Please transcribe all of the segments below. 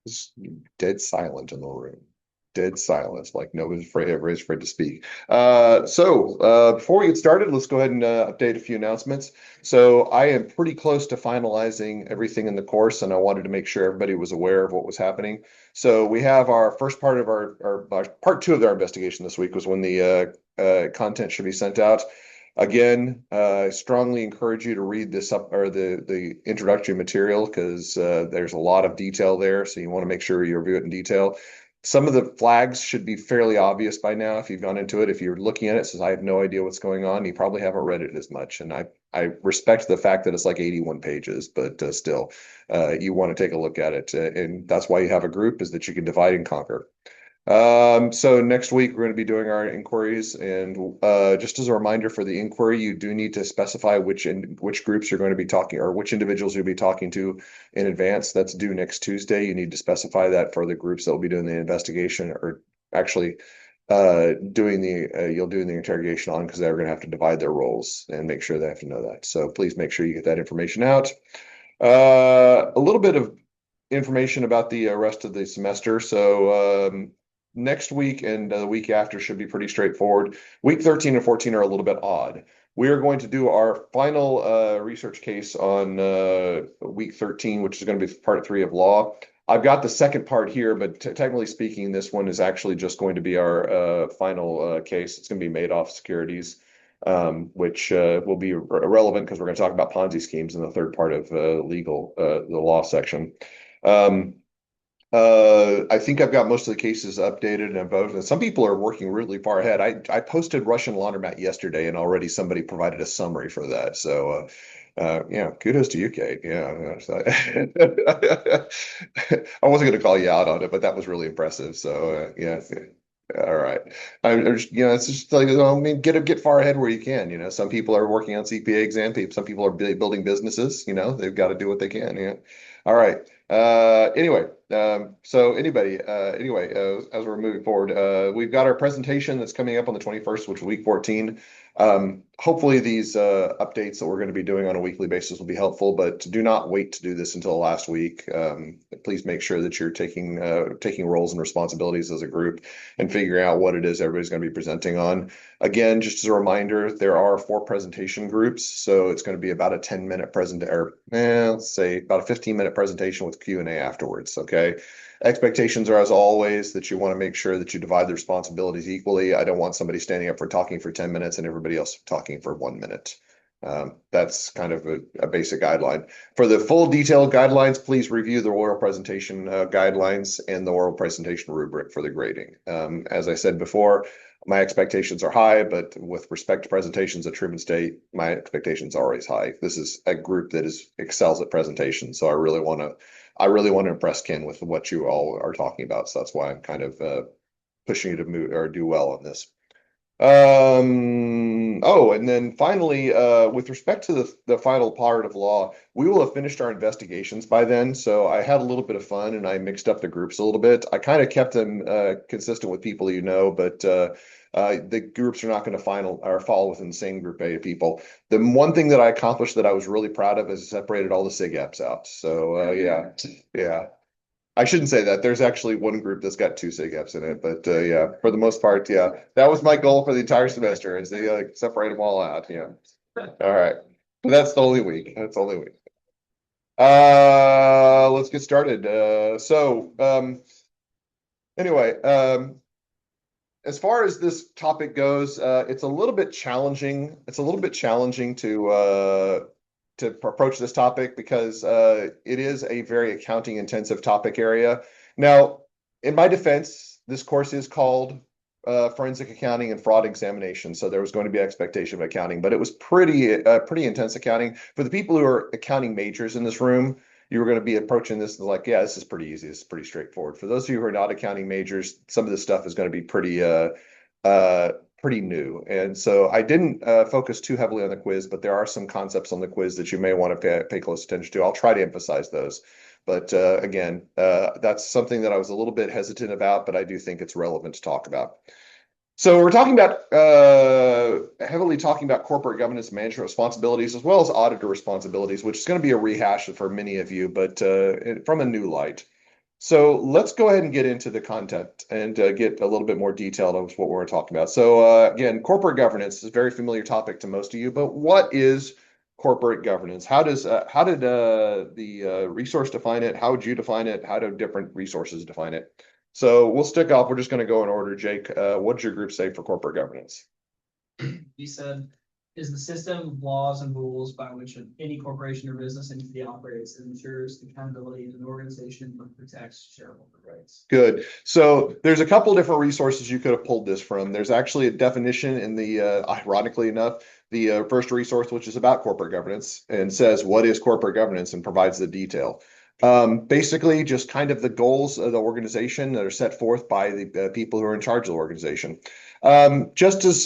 It's dead silent in the room. Dead silence, like everybody's afraid to speak. Before we get started, let's go ahead and update a few announcements. So I am pretty close to finalizing everything in the course, and I wanted to make sure everybody was aware of what was happening. So we have our first part of our part two of our investigation this week was when the content should be sent out. Again, I strongly encourage you to read this up or the introductory material because there's a lot of detail there. So you want to make sure you review it in detail. Some of the flags should be fairly obvious by now if you've gone into it. If you're looking at it, says I have no idea what's going on, you probably haven't read it as much. And I respect the fact that it's like 81 pages, but still, you want to take a look at it. And that's why you have a group is that you can divide and conquer. So next week we're going to be doing our inquiries, and just as a reminder for the inquiry, you do need to specify which groups you're going to be talking or which individuals you'll be talking to in advance. That's due next Tuesday. You need to specify that for the groups that will be doing the investigation, or actually you'll do the interrogation on because they're going to have to divide their roles and make sure they have to know that. So please make sure you get that information out. A little bit of information about the rest of the semester. So next week and the week after should be pretty straightforward. Week 13 and 14 are a little bit odd. We are going to do our final research case on week 13, which is going to be part three of law. I've got the second part here, but technically speaking, this one is actually just going to be our final case. It's going to be Madoff Securities, which will be relevant because we're going to talk about Ponzi schemes in the third part of the law section. Um, I think I've got most of the cases updated and voted. And some people are working really far ahead. I posted Russian laundromat yesterday, and already somebody provided a summary for that. So, yeah, kudos to you, Kate. Yeah, I wasn't going to call you out on it, but that was really impressive. So, yeah. All right. It's just like, I mean, get far ahead where you can. Some people are working on CPA exam. Some people are building businesses. They've got to do what they can. Yeah. All right. Anyway, as we're moving forward, we've got our presentation that's coming up on the 21st, which is week 14. Hopefully these updates that we're going to be doing on a weekly basis will be helpful, but do not wait to do this until last week. Please make sure that you're taking roles and responsibilities as a group and figuring out what it is everybody's going to be presenting on. Again, just as a reminder, there are 4 presentation groups, so it's going to be about a 10-minute let's say about a 15-minute presentation with Q&A afterwards, okay? Expectations are, as always, that you want to make sure that you divide the responsibilities equally. I don't want somebody standing up for talking for 10 minutes and everybody else talking for 1 minute. That's kind of a basic guideline. For the full detailed guidelines, please review the oral presentation guidelines and the oral presentation rubric for the grading. As I said before, my expectations are high, but with respect to presentations at Truman State, my expectations are always high. This is a group that excels at presentations, so I really want to impress Ken with what you all are talking about. So that's why I'm kind of pushing you to move or do well on this. And then finally, with respect to the final part of law, we will have finished our investigations by then. So I had a little bit of fun and I mixed up the groups a little bit. I kind of kept them consistent with people but the groups are not going to fall within the same group of people. The one thing that I accomplished that I was really proud of is I separated all the SIG apps out. So yeah. I shouldn't say that. There's actually one group that's got 2 SIG-Eps in it, but yeah, for the most part, yeah, that was my goal for the entire semester is to separate them all out. Yeah. All right. But that's the only week. That's the only week. Let's get started. Anyway, as far as this topic goes, it's a little bit challenging. It's a little bit challenging to approach this topic because it is a very accounting intensive topic area. Now, in my defense, this course is called Forensic Accounting and Fraud Examination. So there was going to be expectation of accounting, but it was pretty intense accounting. For the people who are accounting majors in this room, you were going to be approaching this like, yeah, this is pretty easy. This is pretty straightforward. For those of you who are not accounting majors, some of this stuff is going to be pretty new. And so I didn't focus too heavily on the quiz, but there are some concepts on the quiz that you may want to pay close attention to. I'll try to emphasize those. But again, that's something that I was a little bit hesitant about, but I do think it's relevant to talk about. So we're talking about heavily talking about corporate governance management responsibilities as well as auditor responsibilities, which is going to be a rehash for many of you, but from a new light. So let's go ahead and get into the content and get a little bit more detailed on what we're talking about. So again, corporate governance is a very familiar topic to most of you, but what is corporate governance? How did the resource define it? How would you define it? How do different resources define it? So we'll stick off. We're just going to go in order. Jake, what does your group say for corporate governance? He said, is the system of laws and rules by which any corporation or business entity operates and ensures accountability in an organization but protects shareholder rights. Good. So there's a couple different resources you could have pulled this from. There's actually a definition in the, ironically enough, the first resource, which is about corporate governance and says, what is corporate governance and provides the detail. Basically, just kind of the goals of the organization that are set forth by the people who are in charge of the organization. Just as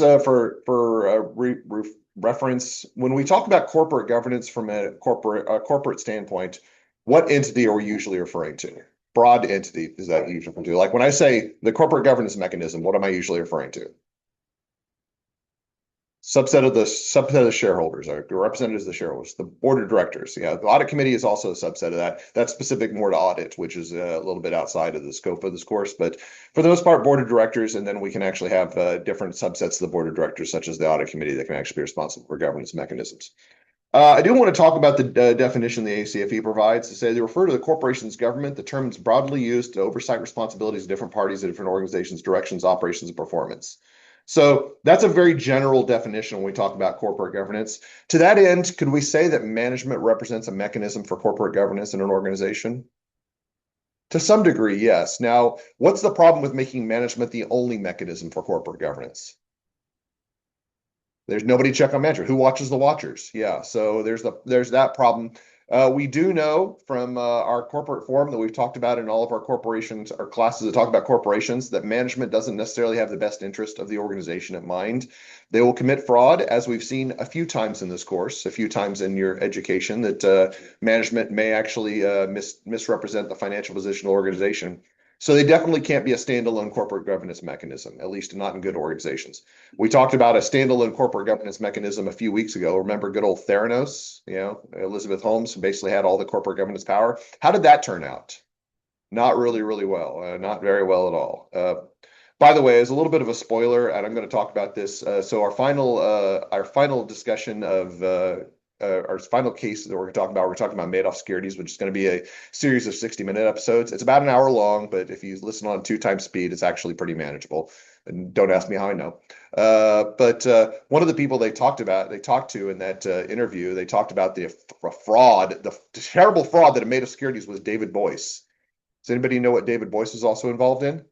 reference, when we talk about corporate governance from a corporate standpoint, what entity are we usually referring to? Broad entity is that usually referring to? Like when I say the corporate governance mechanism, what am I usually referring to? Subset of the shareholders or representatives of the shareholders, the board of directors. Yeah, the audit committee is also a subset of that. That's specific more to audit, which is a little bit outside of the scope of this course. But for the most part, board of directors, and then we can actually have different subsets of the board of directors, such as the audit committee, that can actually be responsible for governance mechanisms. I do want to talk about the definition the ACFE provides. To say they refer to the corporation's government. The term is broadly used to oversight responsibilities of different parties of different organizations, directions, operations, and performance. So that's a very general definition when we talk about corporate governance. To that end, could we say that management represents a mechanism for corporate governance in an organization? To some degree, yes. Now, what's the problem with making management the only mechanism for corporate governance? There's nobody to check on management. Who watches the watchers? Yeah, so there's that problem. We do know from our corporate forum that we've talked about in all of our corporations, our classes that talk about corporations, that management doesn't necessarily have the best interest of the organization at mind. They will commit fraud, as we've seen a few times in this course, a few times in your education, that management may actually misrepresent the financial position of the organization. So they definitely can't be a standalone corporate governance mechanism, at least not in good organizations. We talked about a standalone corporate governance mechanism a few weeks ago. Remember good old Theranos, Elizabeth Holmes, who basically had all the corporate governance power. How did that turn out? Not really, really well. Not very well at all. By the way, as a little bit of a spoiler, and I'm going to talk about this. So our final discussion of our final case that we're talking about Madoff securities, which is going to be a series of 60-minute episodes. It's about an hour long, but if you listen on 2 times speed, it's actually pretty manageable. And don't ask me how I know. But one of the people they talked to in that interview, they talked about the fraud, the terrible fraud that had Madoff securities was David Boyce. Does anybody know what David Boyce was also involved in?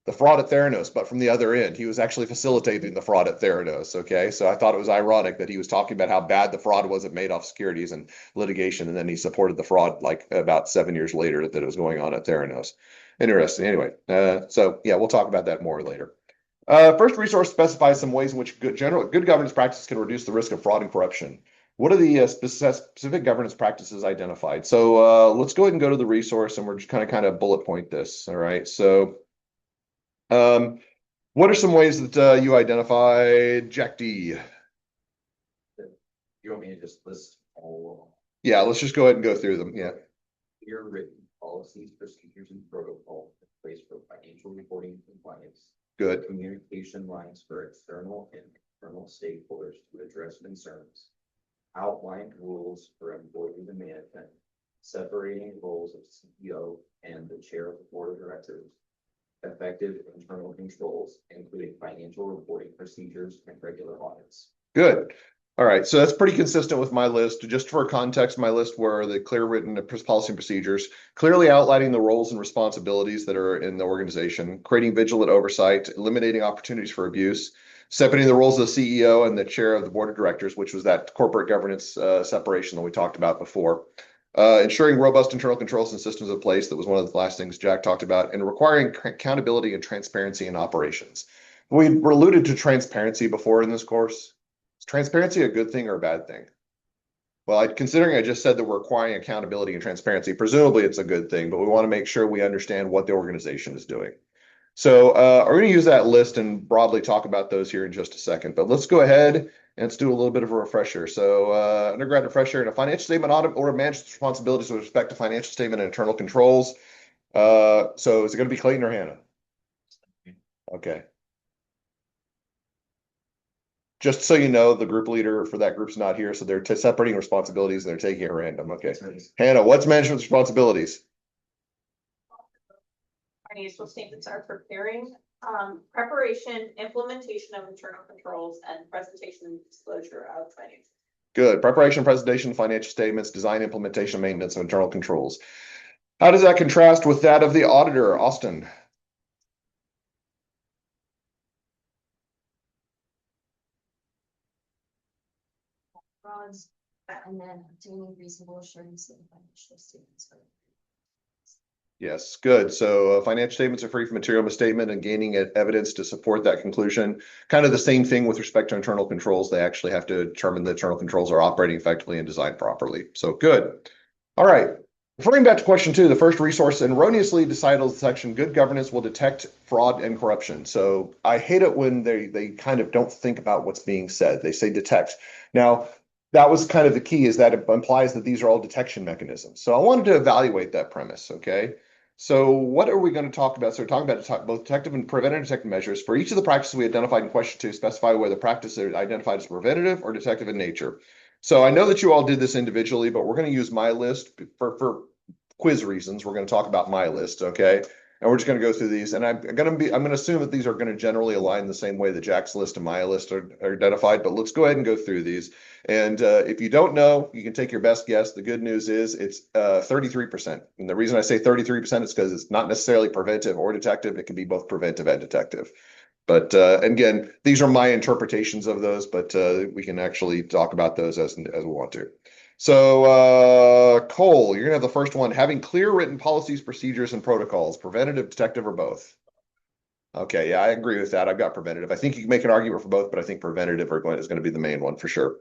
The fraud at Theranos, but from the other end. He was actually facilitating the fraud at Theranos. Okay, so I thought it was ironic that he was talking about how bad the fraud was at Madoff securities and litigation, and then he supported the fraud like about 7 years later that it was going on at Theranos. Interesting. Anyway, so yeah, we'll talk about that more later. First resource specifies some ways in which good governance practices can reduce the risk of fraud and corruption. What are the specific governance practices identified? So let's go ahead and go to the resource, and we're just kind of bullet point this. All right. So what are some ways that you identified, Jack D? You want me to just list all? Yeah, let's just go ahead and go through them. Yeah. Clear written policies, procedures, and protocols in place for financial reporting compliance. Good. Communication lines for external and internal stakeholders to address concerns. Outlined rules for employees and management. Separating roles of CEO and the chair of the board of directors. Effective internal controls, including financial reporting procedures and regular audits. Good. All right. So that's pretty consistent with my list. Just for context, my list were the clear written policy and procedures, clearly outlining the roles and responsibilities that are in the organization, creating vigilant oversight, eliminating opportunities for abuse, separating the roles of the CEO and the chair of the board of directors, which was that corporate governance separation that we talked about before. Ensuring robust internal controls and systems in place. That was one of the last things Jack talked about, and requiring accountability and transparency in operations. We alluded to transparency before in this course. Is transparency a good thing or a bad thing? Well, considering I just said that we're requiring accountability and transparency, presumably it's a good thing, but we want to make sure we understand what the organization is doing. So we're going to use that list and broadly talk about those here in just a second, but let's go ahead and let's do a little bit of a refresher. So undergrad refresher in a financial statement audit or management's responsibilities with respect to financial statement and internal controls. So is it going to be Clayton or Hannah? Okay. Just so you know, the group leader for that group's not here, so they're separating responsibilities and they're taking it random. Okay. Hannah, what's management's responsibilities? Financial statements are preparing, preparation, implementation of internal controls, and presentation and disclosure of financial. Good. Preparation, presentation, financial statements, design, implementation, maintenance of internal controls. How does that contrast with that of the auditor, Austin? Frauds, and then obtaining reasonable assurance that the financial statements are. Yes, good. So financial statements are free from material misstatement and gaining evidence to support that conclusion. Kind of the same thing with respect to internal controls. They actually have to determine the internal controls are operating effectively and designed properly. So good. All right. Referring back to question 2, the first resource erroneously decided section, good governance will detect fraud and corruption. So I hate it when they kind of don't think about what's being said. They say detect. Now, that was kind of the key, is that it implies that these are all detection mechanisms. So I wanted to evaluate that premise, okay? So what are we going to talk about? So we're talking about both detective and preventative detective measures. For each of the practices we identified in question 2, specify whether the practice is identified as preventative or detective in nature. So I know that you all did this individually, but we're going to use my list for quiz reasons. We're going to talk about my list, okay? And we're just going to go through these. And I'm going to assume that these are going to generally align the same way that Jack's list and my list are identified, but let's go ahead and go through these. And if you don't know, you can take your best guess. The good news is it's 33%. And the reason I say 33% is because it's not necessarily preventive or detective. It can be both preventive and detective. But again, these are my interpretations of those, but we can actually talk about those as we want to. So Cole, you're gonna have the first one, having clear written policies, procedures, and protocols, preventative, detective, or both. Okay, yeah, I agree with that. I've got preventative. I think you can make an argument for both, but I think preventative is going to be the main one for sure.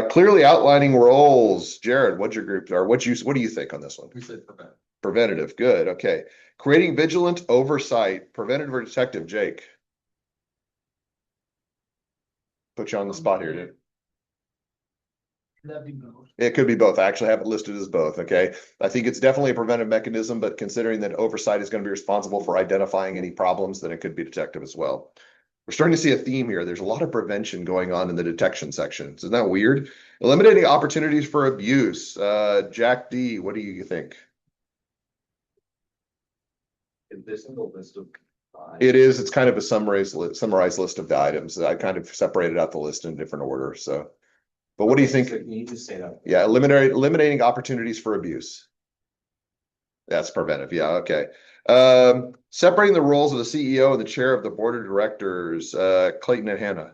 Clearly outlining roles. Jared, what's your group, or what do you think on this one? We said preventative. Preventative, good. Okay. Creating vigilant oversight, preventative or detective, Jake? Put you on the spot here, dude. That'd be both. It could be both. I actually have it listed as both. Okay. I think it's definitely a preventive mechanism, but considering that oversight is going to be responsible for identifying any problems, then it could be detective as well. We're starting to see a theme here. There's a lot of prevention going on in the detection section. Isn't that weird? Eliminating opportunities for abuse. Jack D, what do you think? Is this in the list of five? It is. It's kind of a summarized list of the items. I kind of separated out the list in different order. So, but what do you think? Can you just say that? Yeah, eliminating opportunities for abuse. That's preventive. Yeah, okay. Separating the roles of the CEO and the chair of the board of directors, Clayton and Hannah.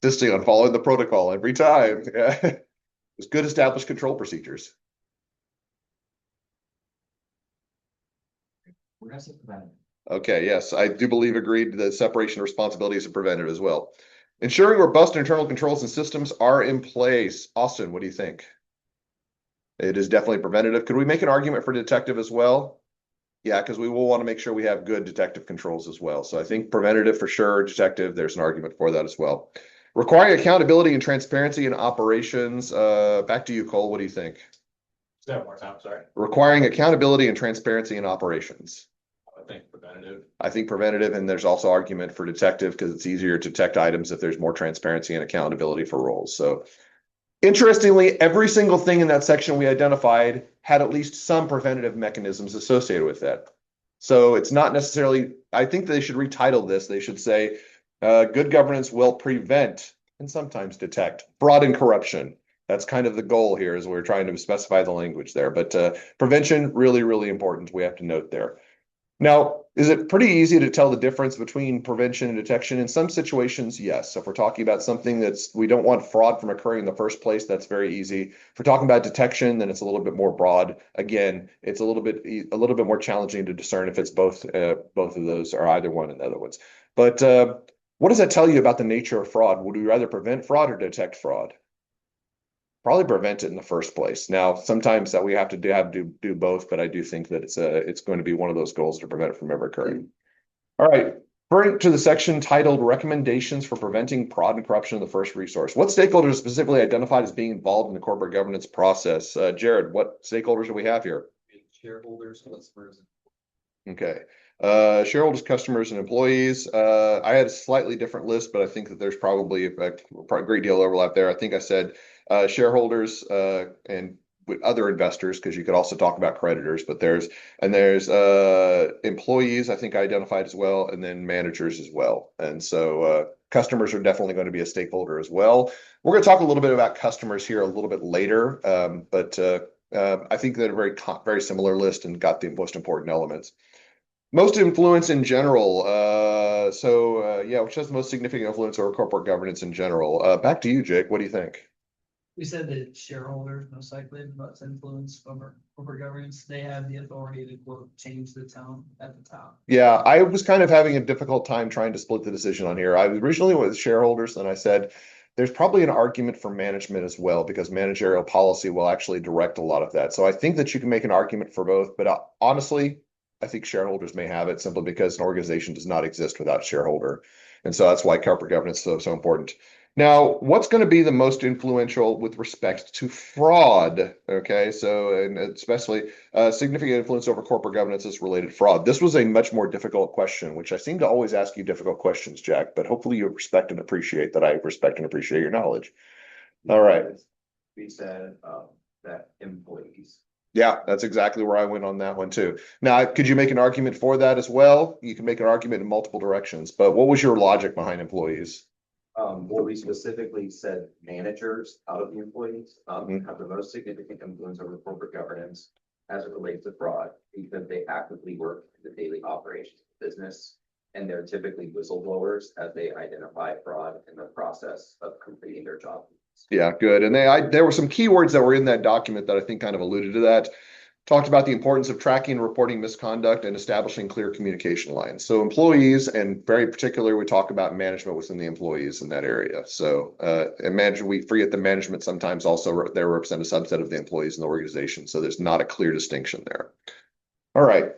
Insisting on following the protocol every time. Yeah. It's good established control procedures. We're gonna say preventative. Okay, yes, I do believe agreed that separation of responsibilities is preventive as well. Ensuring robust internal controls and systems are in place. Austin, what do you think? It is definitely preventative. Could we make an argument for detective as well? Yeah, because we will want to make sure we have good detective controls as well. So I think preventative for sure, detective, there's an argument for that as well. Requiring accountability and transparency in operations. Back to you, Cole. What do you think? Say that one more time, sorry. Requiring accountability and transparency in operations. I think preventative. I think preventative, and there's also argument for detective because it's easier to detect items if there's more transparency and accountability for roles. So interestingly, every single thing in that section we identified had at least some preventative mechanisms associated with that. So it's not necessarily, I think they should retitle this. They should say, good governance will prevent and sometimes detect fraud and corruption. That's kind of the goal here, is we're trying to specify the language there. But prevention, really, really important. We have to note there. Now, is it pretty easy to tell the difference between prevention and detection? In some situations, yes. So if we're talking about something we don't want fraud from occurring in the first place, that's very easy. If we're talking about detection, then it's a little bit more broad. Again, it's a little bit more challenging to discern if it's both of those or either one of the other ones. But what does that tell you about the nature of fraud? Would we rather prevent fraud or detect fraud? Probably prevent it in the first place. Now, sometimes that we have to do both, but I do think that it's going to be one of those goals to prevent it from ever occurring. All right, Referring to the section titled Recommendations for Preventing Fraud and Corruption of the First Resource. What stakeholders are specifically identified as being involved in the corporate governance process? Jared, what stakeholders do we have here? Shareholders, customers. Okay. Shareholders, customers, and employees. I had a slightly different list, but I think that there's probably a great deal of overlap there. I think I said shareholders and with other investors, because you could also talk about creditors, but there's employees, I think I identified as well, and then managers as well. And so customers are definitely going to be a stakeholder as well. We're going to talk a little bit about customers here a little bit later, but I think that a very similar list and got the most important elements. Most influence in general. Yeah, which has the most significant influence over corporate governance in general? Back to you, Jake. What do you think? We said that shareholders most likely have the most influence over corporate governance. They have the authority to quote, change the tone at the top. Yeah, I was kind of having a difficult time trying to split the decision on here. I was originally with shareholders, and I said there's probably an argument for management as well, because managerial policy will actually direct a lot of that. So I think that you can make an argument for both, but honestly, I think shareholders may have it simply because an organization does not exist without shareholder. And so that's why corporate governance is so important. Now, what's going to be the most influential with respect to fraud? Okay, so and especially significant influence over corporate governance is related to fraud. This was a much more difficult question, which I seem to always ask you difficult questions, Jack, but hopefully you respect and appreciate that I respect and appreciate your knowledge. All right. We said that employees. Yeah, that's exactly where I went on that one too. Now, could you make an argument for that as well? You can make an argument in multiple directions, but what was your logic behind employees? Well, we specifically said managers out of the employees have the most significant influence over corporate governance as it relates to fraud, because they actively work in the daily operations of the business, and they're typically whistleblowers as they identify fraud in the process of completing their job. Yeah, good. And there were some keywords that were in that document that I think kind of alluded to that. Talked about the importance of tracking and reporting misconduct and establishing clear communication lines. So employees, and very particularly, we talk about management within the employees in that area. So we forget the management sometimes also they represent a subset of the employees in the organization. So there's not a clear distinction there. All right.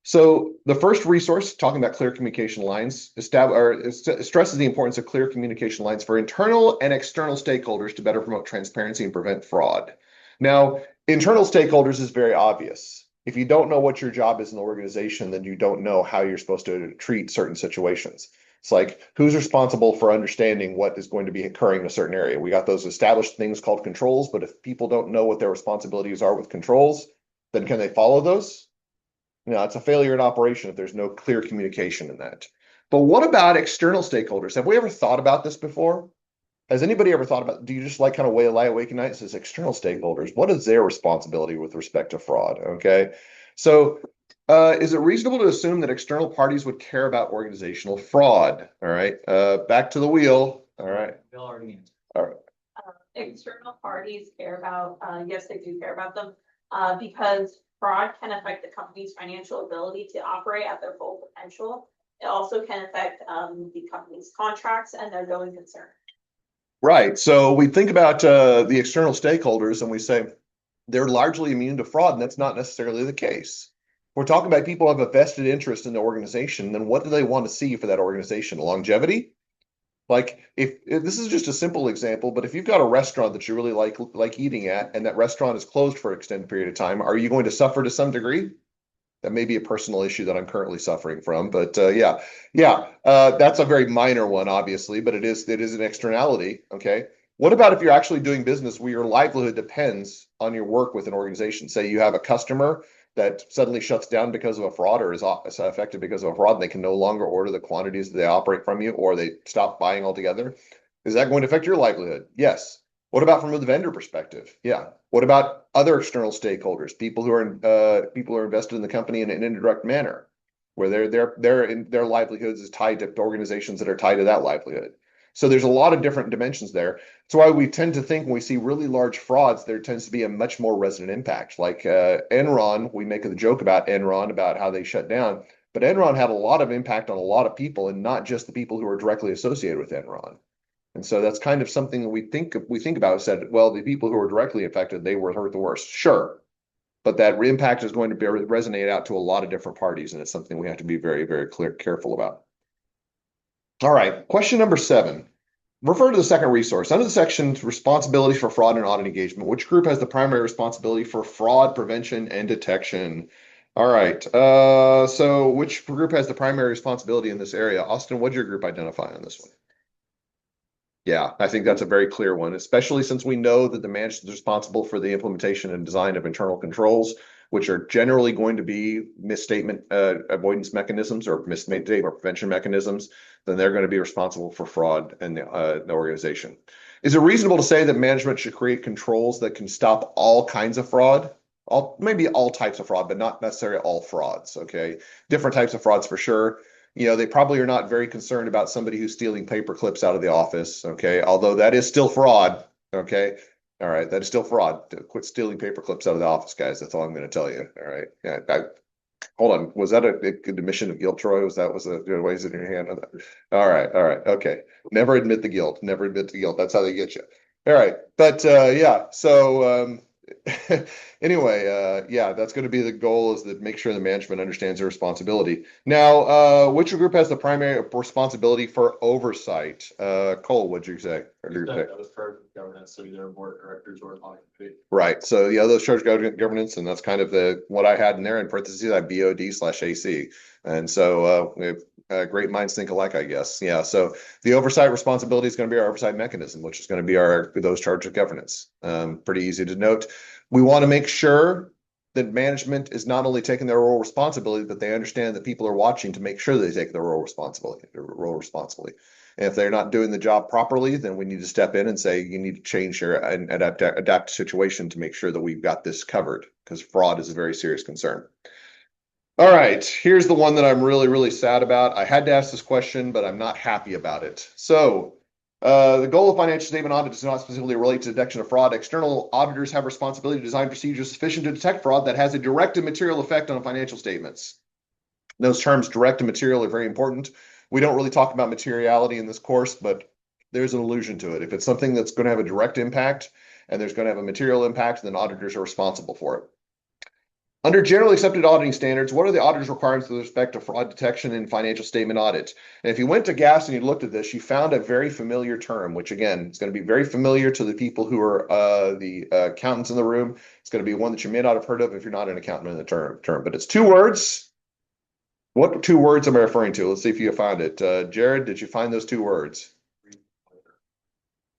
So the first resource, talking about clear communication lines, stresses the importance of clear communication lines for internal and external stakeholders to better promote transparency and prevent fraud. Now, internal stakeholders is very obvious. If you don't know what your job is in the organization, then you don't know how you're supposed to treat certain situations. It's like, who's responsible for understanding what is going to be occurring in a certain area? We got those established things called controls, but if people don't know what their responsibilities are with controls, then can they follow those? It's a failure in operation if there's no clear communication in that. But what about external stakeholders? Have we ever thought about this before? Has anybody ever thought about, do you just like kind of lie awake at night and says external stakeholders, what is their responsibility with respect to fraud? Okay. So is it reasonable to assume that external parties would care about organizational fraud? All right. Back to the wheel. All right. Bill already answered. All right. External parties care about, yes, they do care about them, because fraud can affect the company's financial ability to operate at their full potential. It also can affect the company's contracts and their going concern. Right. So we think about the external stakeholders and we say they're largely immune to fraud, and that's not necessarily the case. We're talking about people who have a vested interest in the organization, then what do they want to see for that organization? Longevity? Like if this is just a simple example, but if you've got a restaurant that you really like eating at, and that restaurant is closed for an extended period of time, are you going to suffer to some degree? That may be a personal issue that I'm currently suffering from, but that's a very minor one, obviously, but it is an externality. Okay. What about if you're actually doing business where your livelihood depends on your work with an organization? Say you have a customer that suddenly shuts down because of a fraud, or is affected because of a fraud, and they can no longer order the quantities that they operate from you, or they stop buying altogether. Is that going to affect your livelihood? Yes. What about from the vendor perspective? Yeah. What about other external stakeholders, people who are invested in the company in an indirect manner, where their livelihoods is tied to organizations that are tied to that livelihood? So there's a lot of different dimensions there. That's why we tend to think when we see really large frauds, there tends to be a much more resident impact. Like Enron, we make a joke about Enron, about how they shut down, but Enron had a lot of impact on a lot of people, and not just the people who are directly associated with Enron. And so that's kind of something that we think about. Said, well, the people who were directly affected, they were hurt the worst. Sure. but that impact is going to be resonate out to a lot of different parties, and it's something we have to be very, very careful about. All right, question number 7. Refer to the second resource. Under the section responsibility for fraud and audit engagement, which group has the primary responsibility for fraud prevention and detection? All right, so which group has the primary responsibility in this area? Austin, what'd your group identify on this one? Yeah, I think that's a very clear one, especially since we know that the manager is responsible for the implementation and design of internal controls, which are generally going to be misstatement avoidance mechanisms or misstatement prevention mechanisms. Then they're going to be responsible for fraud in the organization. Is it reasonable to say that management should create controls that can stop all kinds of fraud? Maybe all types of fraud, but not necessarily all frauds. Okay, different types of frauds for sure. They probably are not very concerned about somebody who's stealing paper clips out of the office. Okay, although that is still fraud. Okay, all right, that is still fraud. Quit stealing paper clips out of the office, guys. That's all I'm going to tell you. All right, yeah. Hold on, was that a admission of guilt, Troy? Was a raise in your hand on that? All right, okay. Never admit the guilt. Never admit the guilt. That's how they get you. All right, but yeah. So anyway, yeah, that's going to be the goal, is that make sure the management understands their responsibility. Now, which group has the primary responsibility for oversight? Cole, what'd you say? That was part of governance, so either board of directors or audit committee. Right. So yeah, those charge governance, and that's kind of what I had in there in parentheses, I BOD/AC. And so great minds think alike, I guess. Yeah. So the oversight responsibility is going to be our oversight mechanism, which is going to be those charged with governance. Pretty easy to note. We want to make sure that management is not only taking their role responsibility, but they understand that people are watching to make sure they take their role responsibly. And if they're not doing the job properly, then we need to step in and say, you need to change and adapt the situation to make sure that we've got this covered, because fraud is a very serious concern. All right, here's the one that I'm really, really sad about. I had to ask this question, but I'm not happy about it. So the goal of financial statement audit does not specifically relate to detection of fraud. External auditors have responsibility to design procedures sufficient to detect fraud that has a direct and material effect on financial statements. Those terms, direct and material, are very important. We don't really talk about materiality in this course, but there's an allusion to it. If it's something that's going to have a direct impact and there's going to have a material impact, then auditors are responsible for it. Under generally accepted auditing standards, what are the auditor's requirements with respect to fraud detection in financial statement audit? And if you went to GAS and you looked at this, you found a very familiar term, which again, is going to be very familiar to the people who are the accountants in the room. It's going to be one that you may not have heard of if you're not an accountant in the term, but it's 2 words. What 2 words am I referring to? Let's see if you found it. Jared, did you find those 2 words?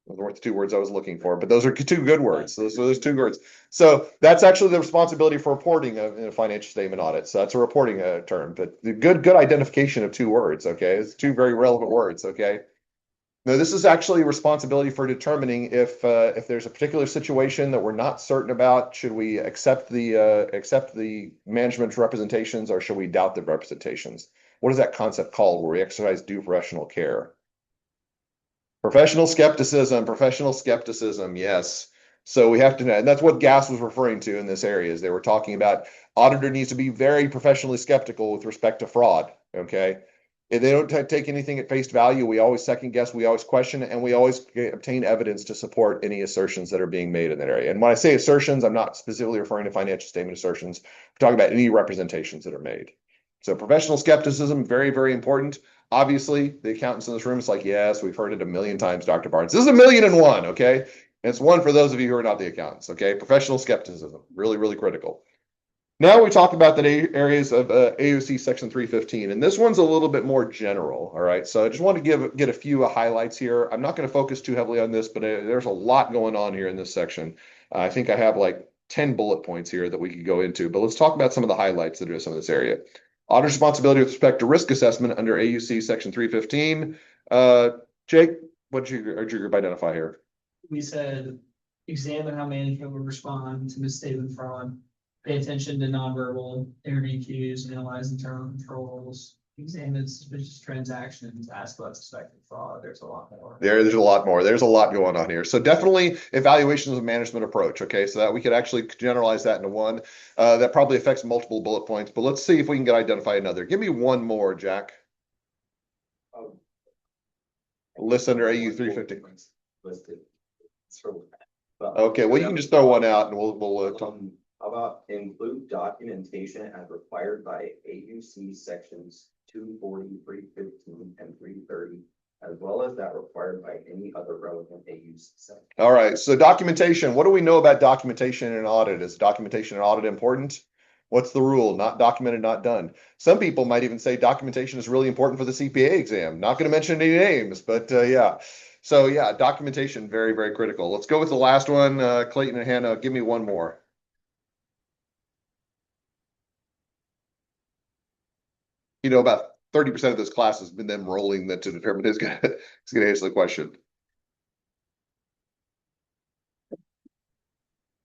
Those weren't the 2 words I was looking for, but those are 2 good words. Those 2 words. So that's actually the responsibility for reporting in a financial statement audit. So that's a reporting term, but the good identification of 2 words. Okay, it's 2 very relevant words. Okay. Now this is actually responsibility for determining if there's a particular situation that we're not certain about. Should we accept the management's representations, or should we doubt the representations? What is that concept called, where we exercise due professional care? Professional skepticism, yes. So we have to know, and that's what GAS was referring to in this area, is they were talking about auditor needs to be very professionally skeptical with respect to fraud, okay? If they don't take anything at face value, we always second guess, we always question, and we always obtain evidence to support any assertions that are being made in that area. And when I say assertions, I'm not specifically referring to financial statement assertions. We're talking about any representations that are made. So professional skepticism, very, very important. Obviously, the accountants in this room, it's like, yes, we've heard it a million times, Dr. Barnes. This is 1,000,001, okay? And it's 1 for those of you who are not the accountants, okay? Professional skepticism, really, really critical. Now we talk about the areas of AOC Section 315, and this one's a little bit more general, all right? So I just want to get a few highlights here. I'm not going to focus too heavily on this, but there's a lot going on here in this section. I think I have like 10 bullet points here that we could go into, but let's talk about some of the highlights that are some of this area. Auditor responsibility with respect to risk assessment under AUC Section 315. Jake, what did your group identify here? We said, examine how management would respond to misstatement fraud, pay attention to nonverbal interview cues, analyze internal controls, examine suspicious transactions, ask about suspected fraud. There's a lot more. There's a lot more. There's a lot going on here. So definitely evaluations of management approach. Okay, so that we could actually generalize that into one. That probably affects multiple bullet points, but let's see if we can identify another. Give me one more, Jack. List under AU 350. Listed. Okay, well, you can just throw one out and we'll talk. How about include documentation as required by AUC sections 240, 315, and 330, as well as that required by any other relevant AUC section. All right, so documentation, what do we know about documentation and audit? Is documentation and audit important? What's the rule? Not documented, not done. Some people might even say documentation is really important for the CPA exam. Not going to mention any names, but yeah. So yeah, documentation, very, very critical. Let's go with the last one. Clayton and Hannah, give me one more. You know, about 30% of this class has been them rolling that to determine who's going to answer the question.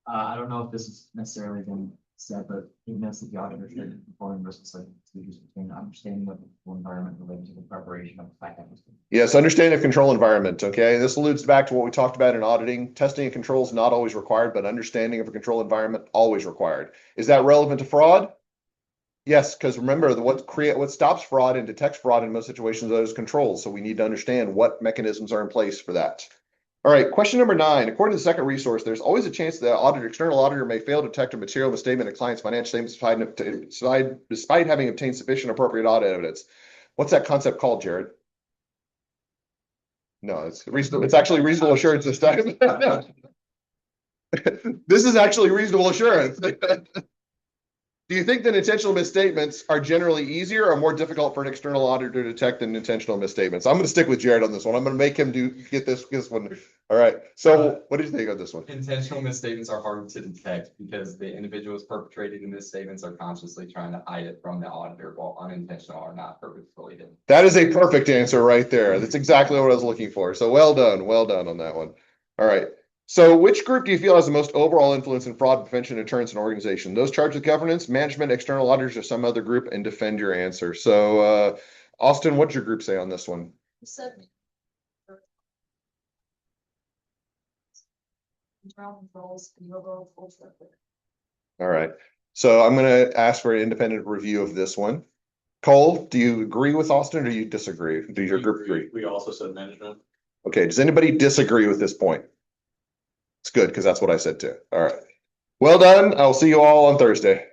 I don't know if this is necessarily been said, but even as the auditor should perform risk assessment procedures between understanding of the control environment related to the preparation of the finance. Yes, understanding of control environment. Okay, this alludes back to what we talked about in auditing. Testing and controls not always required, but understanding of a control environment always required. Is that relevant to fraud? Yes, because remember what stops fraud and detects fraud in most situations are those controls. So we need to understand what mechanisms are in place for that. All right, question number 9. According to the second resource, there's always a chance that external auditor may fail to detect a material misstatement in a client's financial statements despite having obtained sufficient appropriate audit evidence. What's that concept called, Jared? No, it's reasonable. It's actually reasonable assurance this time. This is actually reasonable assurance. Do you think that intentional misstatements are generally easier or more difficult for an external auditor to detect than intentional misstatements? I'm going to stick with Jared on this one. I'm going to make him get this one. All right. So what do you think of this one? Intentional misstatements are hard to detect because the individuals perpetrating the misstatements are consciously trying to hide it from the auditor, while unintentional are not purposefully hidden. That is a perfect answer right there. That's exactly what I was looking for. So well done on that one. All right. So which group do you feel has the most overall influence in fraud prevention, deterrence, and organization? Those charged with governance, management, external auditors, or some other group? And defend your answer. So Austin, what's your group say on this one? Internal controls and overall culture. All right. So I'm going to ask for an independent review of this one. Cole, do you agree with Austin or do you disagree? Do your group agree? We also said management. Okay. Does anybody disagree with this point? It's good because that's what I said too. All right. Well done. I'll see you all on Thursday.